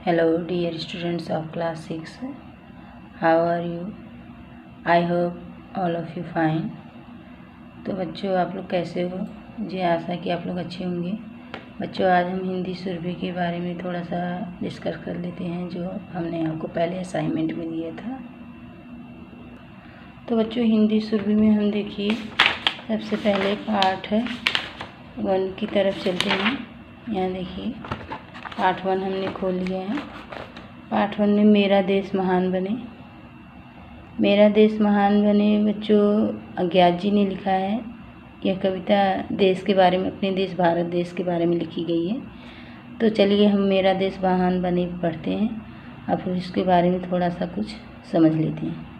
Hello dear students of class 6, how are you? I hope all of you fine। तो बच्चों आप लोग कैसे हो? मुझे आशा कि आप लोग अच्छे होंगे। बच्चों आज हम हिंदी सुरभि के बारे में थोड़ा सा डिस्कस कर लेते हैं जो हमने आपको पहले असाइनमेंट में दिया था। तो बच्चों हिंदी सुरभि में हम देखिए सबसे पहले पाठ 1 की तरफ चलते हैं। यहाँ देखिए पाठ 1 हमने खोल लिया है। पाठ 1 में मेरा देश महान बने। मेरा देश महान बने बच्चों अज्ञात जी ने लिखा है। यह कविता देश के बारे में, अपने देश भारत देश के बारे में लिखी गई है। तो चलिए हम मेरा देश महान बने पढ़ते हैं और फिर इसके बारे में थोड़ा सा कुछ समझ लेते हैं।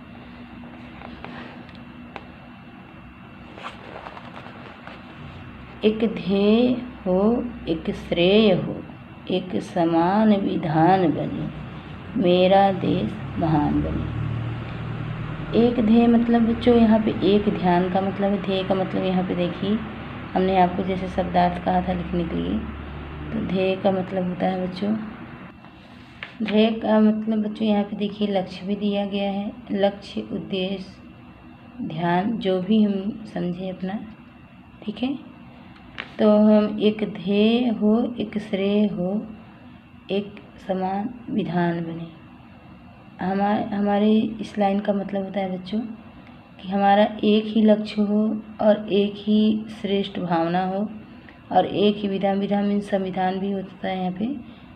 एक ध्येय हो, एक श्रेय हो, एक समान विधान बने, मेरा देश महान बने। एक ध्येय मतलब बच्चों यहाँ पे एक ध्यान का मतलब है। ध्येय का मतलब यहाँ पे देखिए हमने आपको जैसे शब्दार्थ कहा था लिखने के लिए, तो ध्येय का मतलब होता है बच्चों, ध्येय का मतलब बच्चों यहाँ पे देखिए लक्ष्य भी दिया गया है। लक्ष्य, उद्देश्य, ध्यान जो भी हम समझे अपना, ठीक है। तो हम एक ध्येय हो, एक श्रेय हो, एक समान विधान बने। हमारे इस लाइन का मतलब होता है बच्चों कि हमारा एक ही लक्ष्य हो और एक ही श्रेष्ठ भावना हो और एक ही विधान। विधान मीन्स संविधान भी होता है यहाँ पे,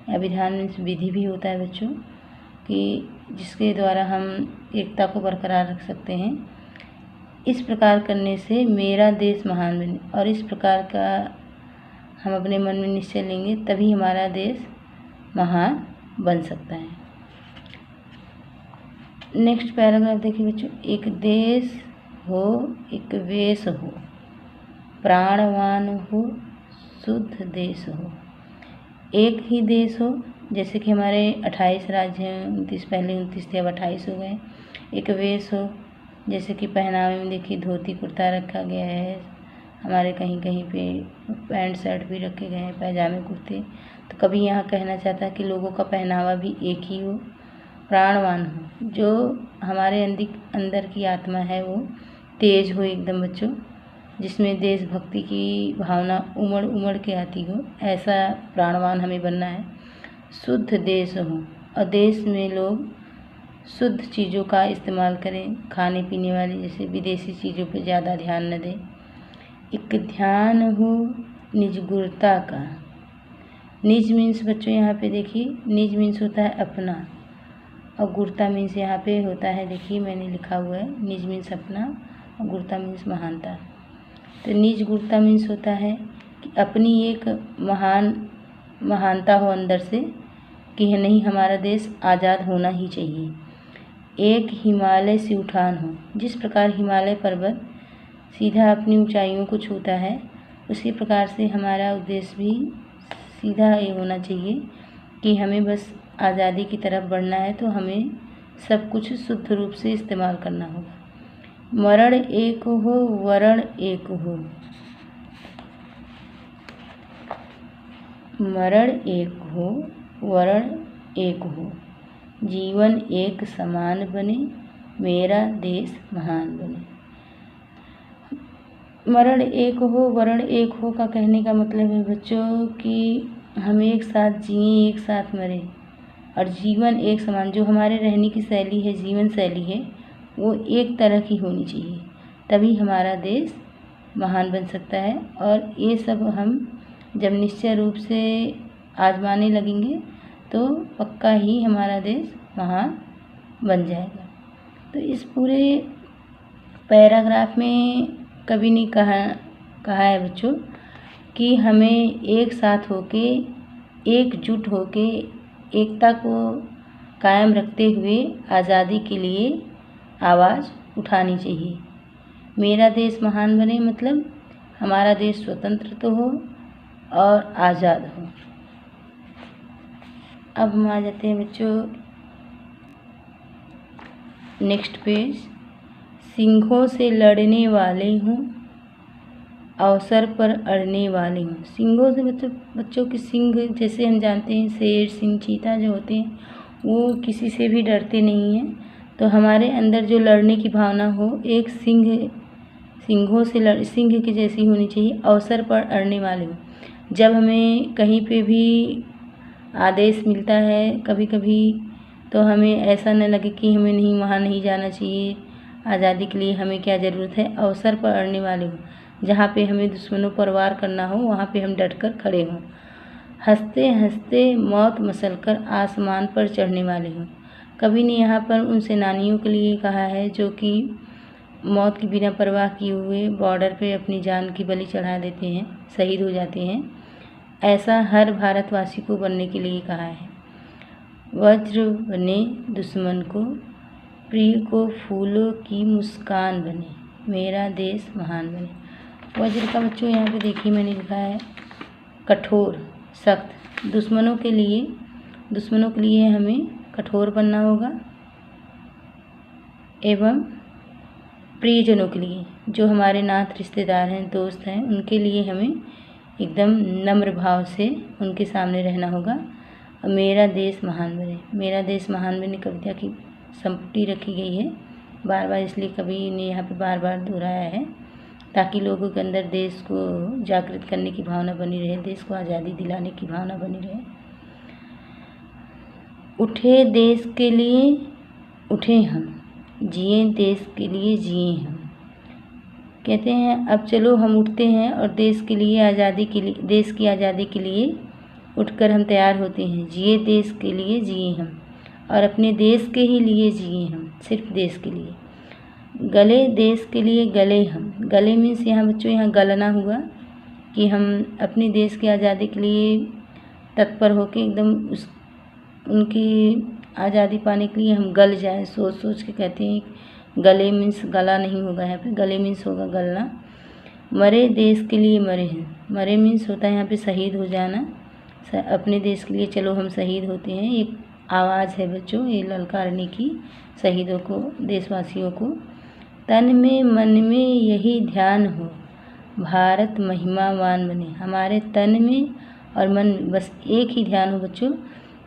या विधान मीन्स विधि भी होता है बच्चों, कि जिसके द्वारा हम एकता को बरकरार रख सकते हैं। इस प्रकार करने से मेरा देश महान बने, और इस प्रकार का हम अपने मन में निश्चय लेंगे तभी हमारा देश महान बन सकता है। नेक्स्ट पैराग्राफ देखिए बच्चों, एक देश हो, एक वेश हो, प्राणवान हो, शुद्ध देश हो। एक ही देश हो, जैसे कि हमारे 28 राज्य हैं, 29 पहले 29 थे अब 28 हो गए। एक वेश हो, जैसे कि पहनावे में देखिए धोती कुर्ता रखा गया है, हमारे कहीं कहीं पे पैंट शर्ट भी रखे गए हैं, पैजामे कुर्ते। तो कभी यहाँ कहना चाहता है कि लोगों का पहनावा भी एक ही हो। प्राणवान हो, जो हमारे अंदर की आत्मा है वो तेज हो एकदम बच्चों, जिसमें देशभक्ति की भावना उमड़ उमड़ के आती हो, ऐसा प्राणवान हमें बनना है। शुद्ध देश हो, और देश में लोग शुद्ध चीज़ों का इस्तेमाल करें, खाने पीने वाली जैसे विदेशी चीज़ों पर ज़्यादा ध्यान न दें। एक ध्यान हो निज गुरता का। निज मीन्स बच्चों यहाँ पे देखिए, निज मीन्स होता है अपना, और गुरता मीन्स यहाँ पे होता है, देखिए मैंने लिखा हुआ है, निज मीन्स अपना और गुरता मीन्स महानता। तो निज गुरता मीन्स होता है कि अपनी एक महानता हो अंदर से, कि नहीं हमारा देश आज़ाद होना ही चाहिए। एक हिमालय से उठान हो, जिस प्रकार हिमालय पर्वत सीधा अपनी ऊंचाइयों को छूता है, उसी प्रकार से हमारा उद्देश्य भी सीधा ये होना चाहिए कि हमें बस आज़ादी की तरफ बढ़ना है। तो हमें सब कुछ शुद्ध रूप से इस्तेमाल करना होगा। मरण एक हो, वरण एक हो। मरण एक हो, वरण एक हो, जीवन एक समान बने, मेरा देश महान बने। मरण एक हो, वरण एक हो का कहने का मतलब है बच्चों कि हम एक साथ जिएं, एक साथ मरें, और जीवन एक समान, जो हमारे रहने की शैली है, जीवन शैली है, वो एक तरह की होनी चाहिए, तभी हमारा देश महान बन सकता है। और ये सब हम जब निश्चय रूप से आजमाने लगेंगे तो पक्का ही हमारा देश महान बन जाएगा। तो इस पूरे पैराग्राफ में कभी नहीं कहा है बच्चों कि हमें एक साथ होके, एकजुट होके, एकता को कायम रखते हुए आज़ादी के लिए आवाज़ उठानी चाहिए। मेरा देश महान बने मतलब हमारा देश स्वतंत्र तो हो और आज़ाद हो। अब हम आ जाते हैं बच्चों नेक्स्ट पेज। सिंहों से लड़ने वाले हूँ, अवसर पर अड़ने वाले हों। सिंगों से मतलब बच्चों के सिंग जैसे हम जानते हैं शेर, सिंह, चीता जो होते हैं वो किसी से भी डरते नहीं हैं। तो हमारे अंदर जो लड़ने की भावना हो एक सिंह की जैसी होनी चाहिए। अवसर पर अड़ने वाले हों। जब हमें कहीं पे भी आदेश मिलता है कभी कभी तो हमें ऐसा न लगे कि हमें वहाँ नहीं जाना चाहिए, आज़ादी के लिए हमें क्या ज़रूरत है। अवसर पर अड़ने वाले हों। जहाँ पे हमें दुश्मनों पर वार करना हो वहाँ पे हम डटकर खड़े हों। हंसते हंसते मौत मसलकर आसमान पर चढ़ने वाले हों। कवि ने यहाँ पर उन सेनानियों के लिए कहा है जो कि मौत की बिना परवाह किए हुए बॉर्डर पे अपनी जान की बलि चढ़ा देते हैं, शहीद हो जाते हैं। ऐसा हर भारतवासी को बनने के लिए कहा है। वज्र बने दुश्मन को, प्रिय को फूलों की मुस्कान बने, मेरा देश महान बने। वज्र का बच्चों यहाँ पे देखिए मैंने लिखा है कठोर, सख्त। दुश्मनों के लिए हमें कठोर बनना होगा एवं प्रियजनों के लिए जो हमारे नात रिश्तेदार हैं, दोस्त हैं, उनके लिए हमें एकदम नम्र भाव से उनके सामने रहना होगा। मेरा देश महान बने, मेरा देश महान बने कविता की संपुटी रखी गई है बार बार, इसलिए कवि ने यहाँ पे बार बार दोहराया है ताकि लोगों के अंदर देश को जागृत करने की भावना बनी रहे, देश को आज़ादी दिलाने की भावना बनी रहे। उठे देश के लिए उठे हम, जिए देश के लिए जिए हम। कहते हैं अब चलो हम उठते हैं और देश की आज़ादी के लिए उठकर हम तैयार होते हैं। जिए देश के लिए जिए हम, और अपने देश के ही लिए जिए हम, सिर्फ देश के लिए। गले देश के लिए गले हम, गले मीन्स यहाँ बच्चों यहाँ गलना हुआ कि हम अपने देश की आज़ादी के लिए तत्पर होकर एकदम उनकी आज़ादी पाने के लिए हम गल जाएं, सोच सोच के कहते हैं। गले मीन्स गला नहीं होगा यहाँ पे, गले मीन्स होगा गलना। मरे देश के लिए मरे हैं, मरे मीन्स होता है यहाँ पे शहीद हो जाना, अपने देश के लिए चलो हम शहीद होते हैं। एक आवाज़ है बच्चों ये ललकारने की शहीदों को, देशवासियों को। तन में मन में यही ध्यान हो, भारत महिमावान बने। हमारे तन में और मन में बस एक ही ध्यान हो बच्चों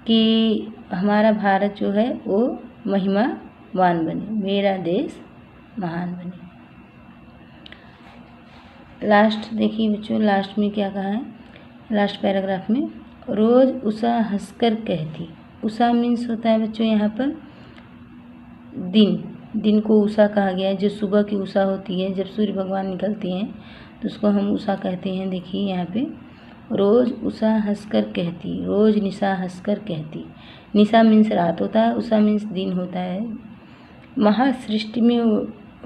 कि हमारा भारत जो है वो महिमावान बने, मेरा देश महान बने। लास्ट देखिए बच्चों, लास्ट में क्या कहा है, लास्ट पैराग्राफ में, रोज़ उषा हंसकर कहती। उषा मीन्स होता है बच्चों यहाँ पर दिन को उषा कहा गया है। जो सुबह की उषा होती है, जब सूर्य भगवान निकलते हैं तो उसको हम उषा कहते हैं। देखिए यहाँ पे रोज़ उषा हंसकर कहती, रोज़ निशा हंसकर कहती। निशा मीन्स रात होता है, उषा मीन्स दिन होता है। महासृष्टि में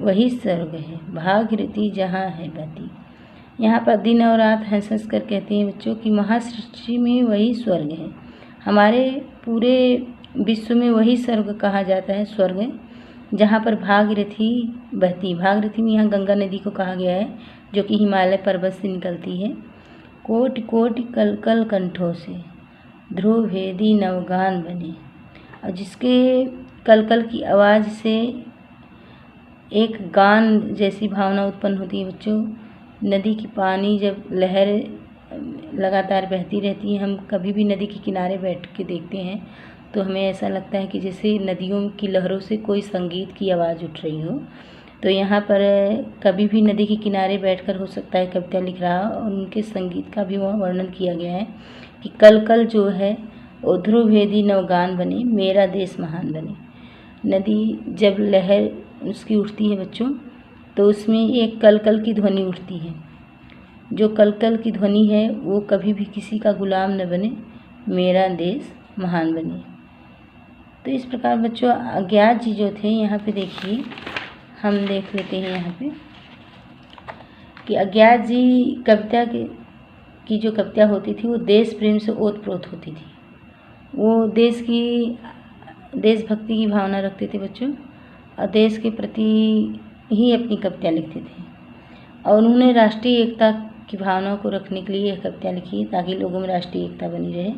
वही स्वर्ग है, भागीरथी जहाँ है गति। यहाँ पर दिन और रात हंस हंस कर कहते हैं बच्चों कि महासृष्टि में वही स्वर्ग है। हमारे पूरे विश्व में वही स्वर्ग कहा जाता है, स्वर्ग जहाँ पर भागीरथी बहती। भागीरथी में यहाँ गंगा नदी को कहा गया है जो कि हिमालय पर्वत से निकलती है। कोटि कोटि कल कल कंठों से ध्रुव भेदी नवगान बने, और जिसके कल कल की आवाज़ से एक गान जैसी भावना उत्पन्न होती है बच्चों। नदी की पानी जब लहर लगातार बहती रहती है, हम कभी भी नदी के किनारे बैठ के देखते हैं तो हमें ऐसा लगता है कि जैसे नदियों की लहरों से कोई संगीत की आवाज़ उठ रही हो। तो यहाँ पर कभी भी नदी के किनारे बैठकर हो सकता है कविता लिख रहा और उनके संगीत का भी वहाँ वर्णन किया गया है कि कल कल जो है ध्रुव भेदी नवगान बने, मेरा देश महान बने। नदी जब लहर उसकी उठती है बच्चों तो उसमें एक कल कल की ध्वनि उठती है। जो कल कल की ध्वनि है वो कभी भी किसी का गुलाम न बने, मेरा देश महान बने। तो इस प्रकार बच्चों अज्ञात जी जो थे यहाँ पे देखिए, हम देख लेते हैं यहाँ पे कि अज्ञात जी कविता की जो कविता होती थी वो देश प्रेम से ओतप्रोत होती थी। वो देशभक्ति की भावना रखते थे बच्चों, और देश के प्रति ही अपनी कविता लिखते थे। और उन्होंने राष्ट्रीय एकता की भावना को रखने के लिए यह कविता लिखी है ताकि लोगों में राष्ट्रीय एकता बनी रहे।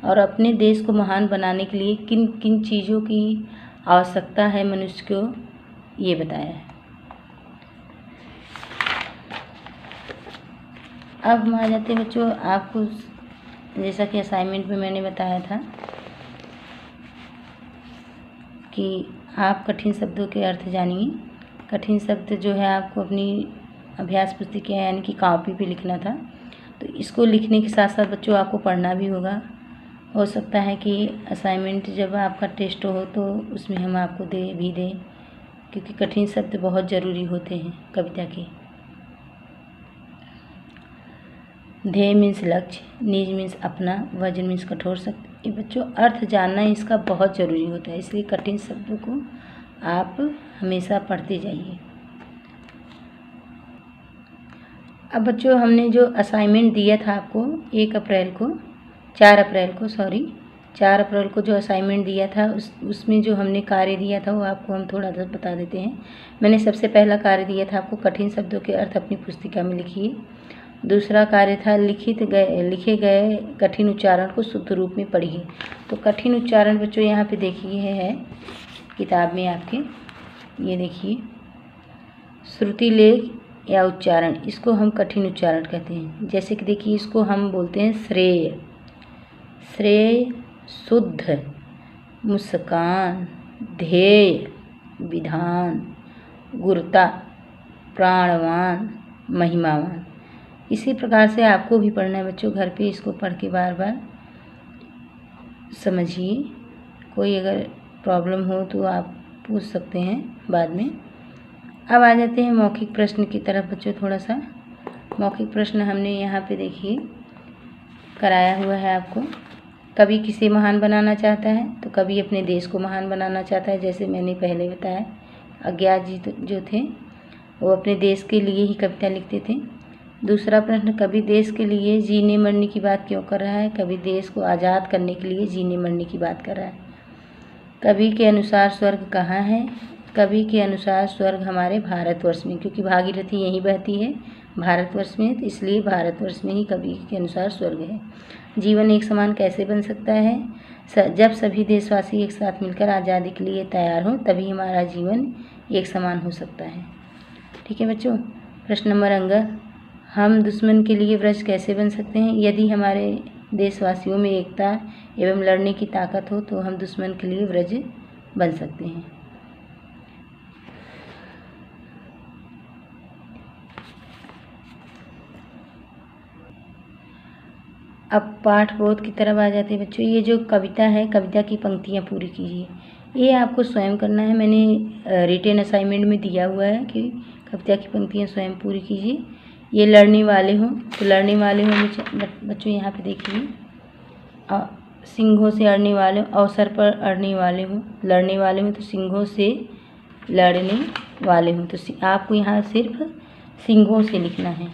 और अपने देश को महान बनाने के लिए किन किन चीज़ों की आवश्यकता है मनुष्य को, ये बताया है। अब हम आ जाते हैं बच्चों, आपको जैसा कि असाइनमेंट में मैंने बताया था कि आप कठिन शब्दों के अर्थ जानिए। कठिन शब्द जो है आपको अपनी अभ्यास पुस्तिका यानी कि कॉपी पे लिखना था। तो इसको लिखने के साथ साथ बच्चों आपको पढ़ना भी होगा। हो सकता है कि असाइनमेंट जब आपका टेस्ट हो तो उसमें हम आपको दे भी दें, क्योंकि कठिन शब्द बहुत ज़रूरी होते हैं कविता के। ध्येय मीन्स लक्ष्य, निज मीन्स अपना, वजन मीन्स कठोर शब्द। ये बच्चों अर्थ जानना इसका बहुत ज़रूरी होता है, इसलिए कठिन शब्दों को आप हमेशा पढ़ते जाइए। अब बच्चों हमने जो असाइनमेंट दिया था आपको 4 अप्रैल को जो असाइनमेंट दिया था उसमें जो हमने कार्य दिया था वो आपको हम थोड़ा सा बता देते हैं। मैंने सबसे पहला कार्य दिया था आपको, कठिन शब्दों के अर्थ अपनी पुस्तिका में लिखिए। दूसरा कार्य था लिखे गए कठिन उच्चारण को शुद्ध रूप में पढ़िए। तो कठिन उच्चारण बच्चों यहाँ पे देखिए है किताब में आपके, ये देखिए श्रुति लेख या उच्चारण, इसको हम कठिन उच्चारण कहते हैं। जैसे कि देखिए इसको हम बोलते हैं श्रेय, शुद्ध, मुस्कान, ध्येय, विधान, गुरुता, प्राणवान, महिमावान। इसी प्रकार से आपको भी पढ़ना है बच्चों, घर पे इसको पढ़ के बार बार समझिए। कोई अगर प्रॉब्लम हो तो आप पूछ सकते हैं बाद में। अब आ जाते हैं मौखिक प्रश्न की तरफ बच्चों। थोड़ा सा मौखिक प्रश्न हमने यहाँ पे देखिए कराया हुआ है आपको। कभी किसे महान बनाना चाहता है, तो कभी अपने देश को महान बनाना चाहता है। जैसे मैंने पहले बताया, अज्ञात जी जो थे वो अपने देश के लिए ही कविता लिखते थे। दूसरा प्रश्न, कभी देश के लिए जीने मरने की बात क्यों कर रहा है, कभी देश को आज़ाद करने के लिए जीने मरने की बात कर रहा है। कवि के अनुसार स्वर्ग कहाँ है, कवि के अनुसार स्वर्ग हमारे भारतवर्ष में, क्योंकि भागीरथी यहीं बहती है भारतवर्ष में, तो इसलिए भारतवर्ष में ही कवि के अनुसार स्वर्ग है। जीवन एक समान कैसे बन सकता है, जब सभी देशवासी एक साथ मिलकर आज़ादी के लिए तैयार हों तभी हमारा जीवन एक समान हो सकता है। ठीक है बच्चों। प्रश्न नंबर अंग, हम दुश्मन के लिए वृक्ष कैसे बन सकते हैं। यदि हमारे देशवासियों में एकता एवं लड़ने की ताकत हो तो हम दुश्मन के लिए वृक्ष बन सकते हैं। अब पाठबोध की तरफ आ जाते हैं बच्चों। ये जो कविता है, कविता की पंक्तियाँ पूरी कीजिए। ये आपको स्वयं करना है, मैंने रिटेन असाइनमेंट में दिया हुआ है कि कविता की पंक्तियाँ स्वयं पूरी कीजिए। ये लड़ने वाले हों, तो लड़ने वाले हों बच्चों यहाँ पे देखिए, सिंहों से अड़ने वाले, अवसर पर अड़ने वाले हों, लड़ने वाले हों तो सिंहों से लड़ने वाले हों। तो आपको यहाँ सिर्फ सिंहों से लिखना है।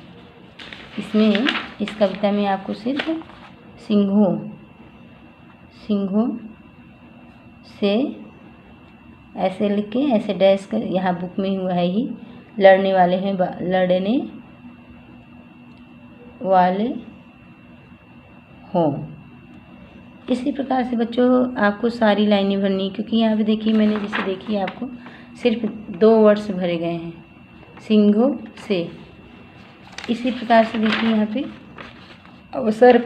इसमें इस कविता में आपको सिर्फ सिंहों से ऐसे लिख के ऐसे डैश कर, यहाँ बुक में हुआ है ही, लड़ने वाले हैं, लड़ने वाले हों। इसी प्रकार से बच्चों आपको सारी लाइनें भरनी, क्योंकि यहाँ पे देखिए मैंने जैसे देखिए आपको सिर्फ 2 वर्ड्स भरे गए हैं, सिंहों से। इसी प्रकार से देखिए यहाँ पे अवसर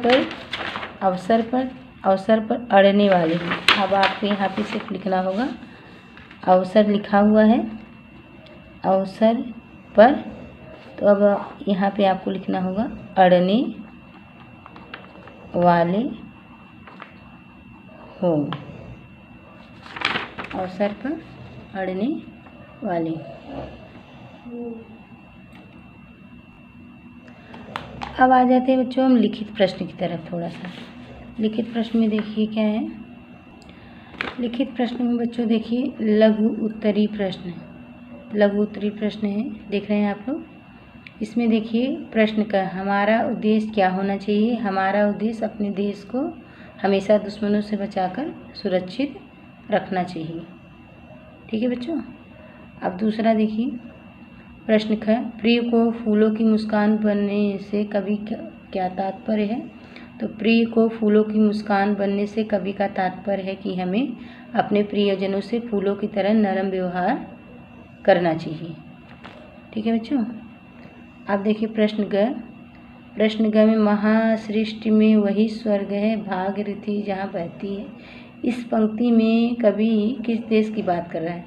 पर अड़ने वाले हैं। अब आपको यहाँ पे सिर्फ लिखना होगा, अवसर लिखा हुआ है अवसर पर, तो अब यहाँ पे आपको लिखना होगा अड़ने वाले हो, अवसर पर अड़ने वाले। अब आ जाते हैं बच्चों हम लिखित प्रश्न की तरफ। थोड़ा सा लिखित प्रश्न में देखिए क्या है। लिखित प्रश्न में बच्चों देखिए लघु उत्तरी प्रश्न है, देख रहे हैं आप लोग। इसमें देखिए प्रश्न का हमारा उद्देश्य क्या होना चाहिए। हमारा उद्देश्य अपने देश को हमेशा दुश्मनों से बचाकर सुरक्षित रखना चाहिए। ठीक है बच्चों। अब दूसरा देखिए प्रश्न ख, प्रिय को फूलों की मुस्कान बनने से कवि क्या तात्पर्य है। तो प्रिय को फूलों की मुस्कान बनने से कवि का तात्पर्य है कि हमें अपने प्रियजनों से फूलों की तरह नरम व्यवहार करना चाहिए। ठीक है बच्चों। अब देखिए प्रश्न ग, प्रश्न ग में महासृष्टि में वही स्वर्ग है भागीरथी जहाँ बहती है। इस पंक्ति में कवि किस देश की बात कर रहा है?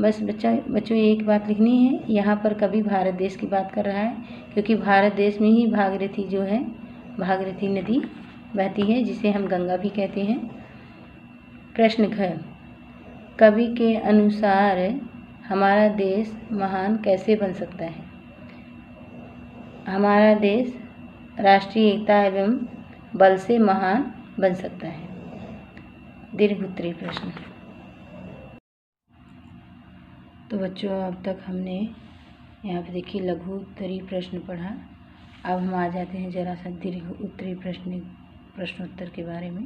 बस बच्चों एक बात लिखनी है, यहाँ पर कवि भारत देश की बात कर रहा है, क्योंकि भारत देश में ही भागीरथी जो है, भागीरथी नदी बहती है, जिसे हम गंगा भी कहते हैं। प्रश्न घ, कवि के अनुसार हमारा देश महान कैसे बन सकता है? हमारा देश राष्ट्रीय एकता एवं बल से महान बन सकता है। दीर्घ उत्तरीय प्रश्न। तो बच्चों अब तक हमने यहाँ पे देखिए लघु उत्तरीय प्रश्न पढ़ा। अब हम आ जाते हैं जरा सा दीर्घ उत्तरीय प्रश्नोत्तर के बारे में।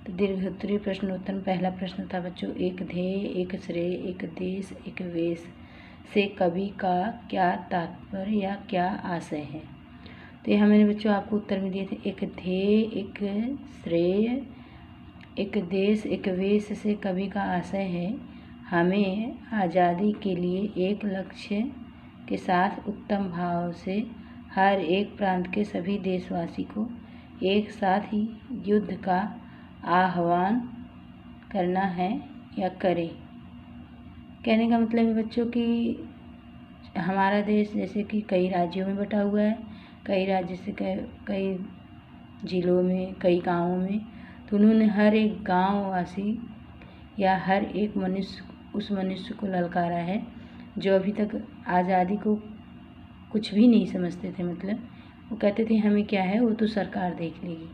तो दीर्घ उत्तरीय प्रश्नोत्तर में पहला प्रश्न था बच्चों, एक ध्येय, एक श्रेय, एक देश, एक वेश से कवि का क्या तात्पर्य या क्या आशय है? तो यहाँ मैंने बच्चों आपको उत्तर में दिए थे, एक ध्येय, एक श्रेय, एक देश, एक वेश से कवि का आशय है हमें आज़ादी के लिए एक लक्ष्य के साथ उत्तम भाव से हर एक प्रांत के सभी देशवासी को एक साथ ही युद्ध का आह्वान करना है या करें। कहने का मतलब है बच्चों कि हमारा देश जैसे कि कई राज्यों में बटा हुआ है, कई राज्य से कई जिलों में, कई गांवों में, तो उन्होंने हर एक गांव वासी या हर एक मनुष्य उस मनुष्य को ललकारा है जो अभी तक आज़ादी को कुछ भी नहीं समझते थे। मतलब वो कहते थे हमें क्या है, वो तो सरकार देख लेगी।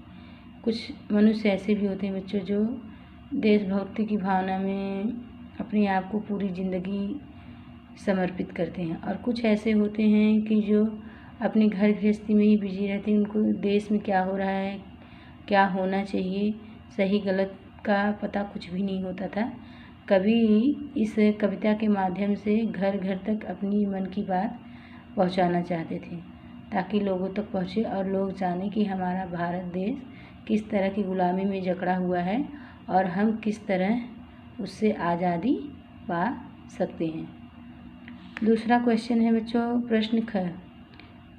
कुछ मनुष्य ऐसे भी होते हैं बच्चों जो देशभक्ति की भावना में अपने आप को पूरी ज़िंदगी समर्पित करते हैं, और कुछ ऐसे होते हैं कि जो अपने घर गृहस्थी में ही बिजी रहते हैं। उनको देश में क्या हो रहा है, क्या होना चाहिए, सही गलत का पता कुछ भी नहीं होता था। कवि इस कविता के माध्यम से घर घर तक अपनी मन की बात पहुंचाना चाहते थे, ताकि लोगों तक पहुंचे और लोग जाने कि हमारा भारत देश किस तरह की गुलामी में जकड़ा हुआ है और हम किस तरह उससे आज़ादी पा सकते हैं। दूसरा क्वेश्चन है बच्चों, प्रश्न ख,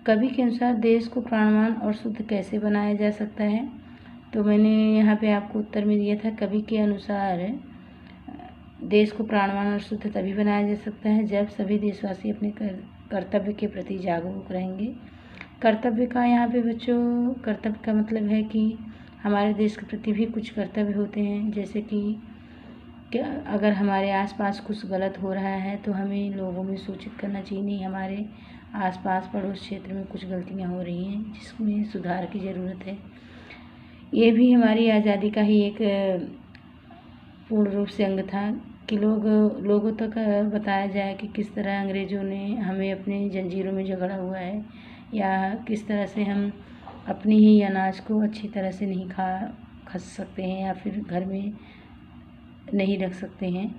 कवि के अनुसार देश को प्राणवान और शुद्ध कैसे बनाया जा सकता है? तो मैंने यहाँ पे आपको उत्तर में दिया था, कवि के अनुसार देश को प्राणवान और शुद्ध तभी बनाया जा सकता है जब सभी देशवासी अपने कर्तव्य के प्रति जागरूक रहेंगे। कर्तव्य का यहाँ पे बच्चों, कर्तव्य का मतलब है कि हमारे देश के प्रति भी कुछ कर्तव्य होते हैं, जैसे कि अगर हमारे आसपास कुछ गलत हो रहा है तो हमें लोगों में सूचित करना चाहिए, नहीं हमारे आसपास पड़ोस क्षेत्र में कुछ गलतियाँ हो रही हैं जिसमें सुधार की ज़रूरत है। ये भी हमारी आज़ादी का ही एक पूर्ण रूप से अंग था कि लोगों तक बताया जाए कि किस तरह अंग्रेज़ों ने हमें अपने जंजीरों में जकड़ा हुआ है, या किस तरह से हम अपनी ही अनाज को अच्छी तरह से नहीं खा सकते हैं या फिर घर में नहीं रख सकते हैं।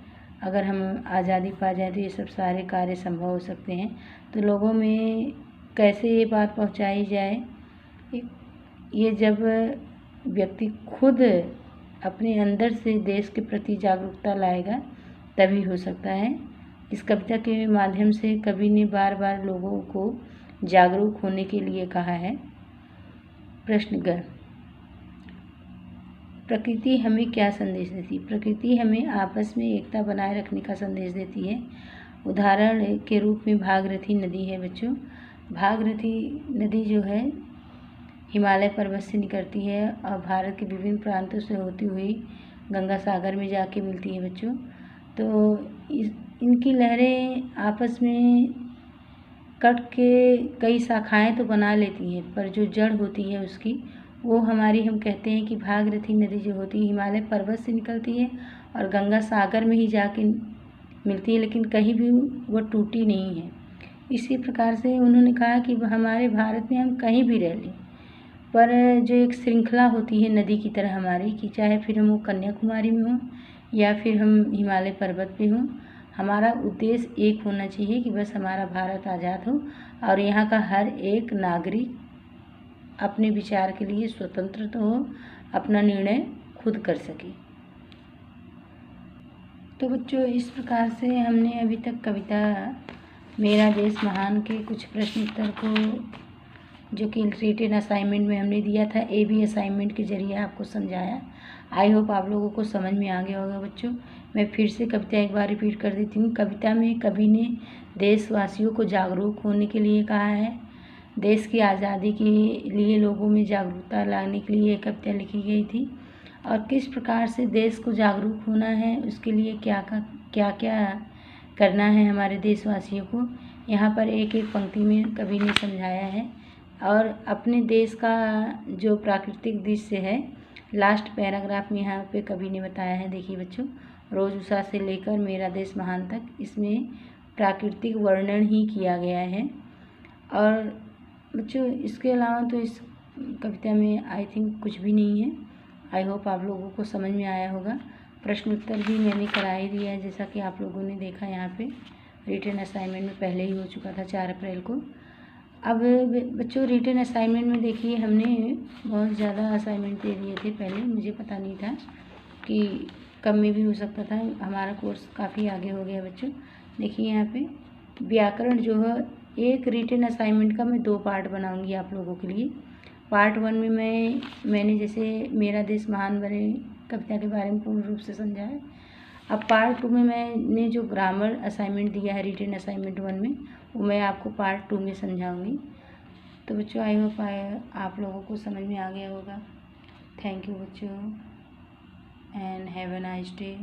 अगर हम आज़ादी पा जाए तो ये सब सारे कार्य संभव हो सकते हैं। तो लोगों में कैसे ये बात पहुंचाई जाए, ये जब व्यक्ति खुद अपने अंदर से देश के प्रति जागरूकता लाएगा तभी हो सकता है। इस कविता के माध्यम से कवि ने बार बार लोगों को जागरूक होने के लिए कहा है। प्रश्न ग, प्रकृति हमें क्या संदेश देती है? प्रकृति हमें आपस में एकता बनाए रखने का संदेश देती है। उदाहरण के रूप में भागीरथी नदी है बच्चों। भागीरथी नदी जो है हिमालय पर्वत से निकलती है और भारत के विभिन्न प्रांतों से होती हुई गंगा सागर में जाके मिलती है बच्चों। तो इनकी लहरें आपस में कट के कई शाखाएं तो बना लेती हैं, पर जो जड़ होती है उसकी, वो हमारी, हम कहते हैं कि भागीरथी नदी जो होती है हिमालय पर्वत से निकलती है और गंगा सागर में ही जाके मिलती है, लेकिन कहीं भी वो टूटी नहीं है। इसी प्रकार से उन्होंने कहा कि हमारे भारत में हम कहीं भी रह लें, पर जो एक श्रृंखला होती है नदी की तरह हमारी, कि चाहे फिर हम वो कन्याकुमारी में हों या फिर हम हिमालय पर्वत पे हों, हमारा उद्देश्य एक होना चाहिए कि बस हमारा भारत आज़ाद हो और यहाँ का हर एक नागरिक अपने विचार के लिए स्वतंत्र तो हो, अपना निर्णय खुद कर सके। तो बच्चों इस प्रकार से हमने अभी तक कविता मेरा देश महान के कुछ प्रश्न उत्तर को जो कि रिटन असाइनमेंट में हमने दिया था, AB असाइनमेंट के जरिए आपको समझाया। आई होप आप लोगों को समझ में आ गया होगा बच्चों। मैं फिर से कविता एक बार रिपीट कर देती हूँ। कविता में कवि ने देशवासियों को जागरूक होने के लिए कहा है। देश की आज़ादी के लिए लोगों में जागरूकता लाने के लिए कविता लिखी गई थी, और किस प्रकार से देश को जागरूक होना है, उसके लिए क्या क्या करना है हमारे देशवासियों को, यहाँ पर एक एक पंक्ति में कवि ने समझाया है। और अपने देश का जो प्राकृतिक दृश्य है, लास्ट पैराग्राफ में यहाँ पे कवि ने बताया है। देखिए बच्चों, रोज उषा से लेकर मेरा देश महान तक, इसमें प्राकृतिक वर्णन ही किया गया है। और बच्चों इसके अलावा तो इस कविता में आई थिंक कुछ भी नहीं है। आई होप आप लोगों को समझ में आया होगा। प्रश्न उत्तर भी मैंने करा ही दिया है, जैसा कि आप लोगों ने देखा यहाँ पे रिटन असाइनमेंट में पहले ही हो चुका था 4 अप्रैल को। अब बच्चों रिटन असाइनमेंट में देखिए हमने बहुत ज़्यादा असाइनमेंट दे दिए थे पहले, मुझे पता नहीं था कि कम में भी हो सकता था। हमारा कोर्स काफ़ी आगे हो गया बच्चों। देखिए यहाँ पे व्याकरण जो है, एक रिटन असाइनमेंट का मैं 2 पार्ट बनाऊंगी आप लोगों के लिए। पार्ट 1 में मैंने जैसे मेरा देश महान बने कविता के बारे में पूर्ण रूप से समझाया। अब पार्ट 2 में मैंने जो ग्रामर असाइनमेंट दिया है रिटन असाइनमेंट 1 में, वो मैं आपको पार्ट 2 में समझाऊंगी। तो बच्चों आई होप आप लोगों को समझ में आ गया होगा। थैंक यू बच्चों, and have a nice day.